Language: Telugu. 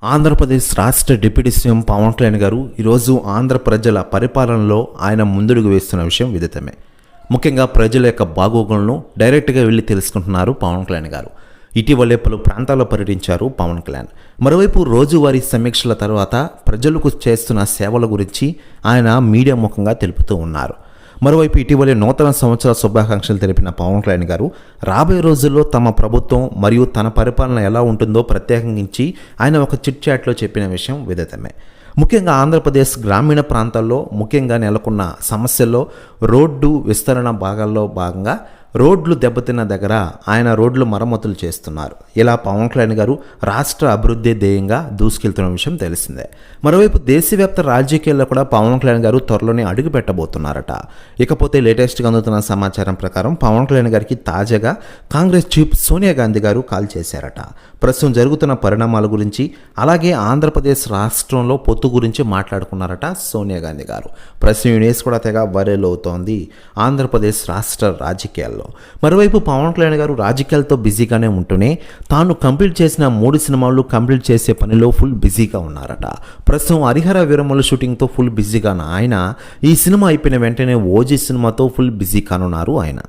ఆంధ్రప్రదేశ్ రాష్ట్ర డిప్యూటీ సీఎం పవన్ కళ్యాణ్ గారు ఈరోజు ఆంధ్ర ప్రజల పరిపాలనలో ఆయన ముందడుగు వేస్తున్న విషయం విదితమే. ముఖ్యంగా ప్రజల యొక్క బాగోగులను డైరెక్ట్గా వెళ్ళి తెలుసుకుంటున్నారు పవన్ కళ్యాణ్ గారు. ఇటీవలే పలు ప్రాంతాల్లో పర్యటించారు పవన్ కళ్యాణ్. మరోవైపు రోజువారీ సమీక్షల తర్వాత ప్రజలకు చేస్తున్న సేవల గురించి ఆయన మీడియా ముఖంగా తెలుపుతూ ఉన్నారు. మరోవైపు ఇటీవలే నూతన సంవత్సర శుభాకాంక్షలు తెలిపిన పవన్ కళ్యాణ్ గారు రాబోయే రోజుల్లో తమ ప్రభుత్వం మరియు తన పరిపాలన ఎలా ఉంటుందో ప్రత్యేకించి ఆయన ఒక చిట్ చాట్లో చెప్పిన విషయం విదితమే. ముఖ్యంగా ఆంధ్రప్రదేశ్ గ్రామీణ ప్రాంతాల్లో ముఖ్యంగా నెలకొన్న సమస్యల్లో రోడ్డు విస్తరణ భాగాల్లో భాగంగా రోడ్లు దెబ్బతిన్న దగ్గర ఆయన రోడ్లు మరమ్మతులు చేస్తున్నారు. ఇలా పవన్ కళ్యాణ్ గారు రాష్ట్ర అభివృద్ధి ధ్యేయంగా దూసుకెళ్తున్న విషయం తెలిసిందే. మరోవైపు దేశవ్యాప్త రాజకీయాల్లో కూడా పవన్ కళ్యాణ్ గారు త్వరలోనే అడుగు పెట్టబోతున్నారట. ఇకపోతే లేటెస్ట్గా అందుతున్న సమాచారం ప్రకారం పవన్ కళ్యాణ్ గారికి తాజాగా కాంగ్రెస్ చీఫ్ సోనియా గాంధీ గారు కాల్ చేశారట. ప్రస్తుతం జరుగుతున్న పరిణామాల గురించి అలాగే ఆంధ్రప్రదేశ్ రాష్ట్రంలో పొత్తు గురించి మాట్లాడుకున్నారట సోనియా గాంధీ గారు. ప్రస్తుతం ఈ న్యూస్ కూడా తెగ వైరల్ అవుతోంది ఆంధ్రప్రదేశ్ రాష్ట్ర రాజకీయాల్లో. మరోవైపు పవన్ కళ్యాణ్ గారు రాజకీయాలతో బిజీగానే ఉంటూనే తాను కంప్లీట్ చేసిన 3 సినిమాలు కంప్లీట్ చేసే పనిలో ఫుల్ బిజీగా ఉన్నారట. ప్రస్తుతం హరిహర వీరమల్లు షూటింగ్తో ఫుల్ బిజీగా ఆయన ఈ సినిమా అయిపోయిన వెంటనే ఓజీ సినిమాతో ఫుల్ బిజీ కానున్నారు ఆయన.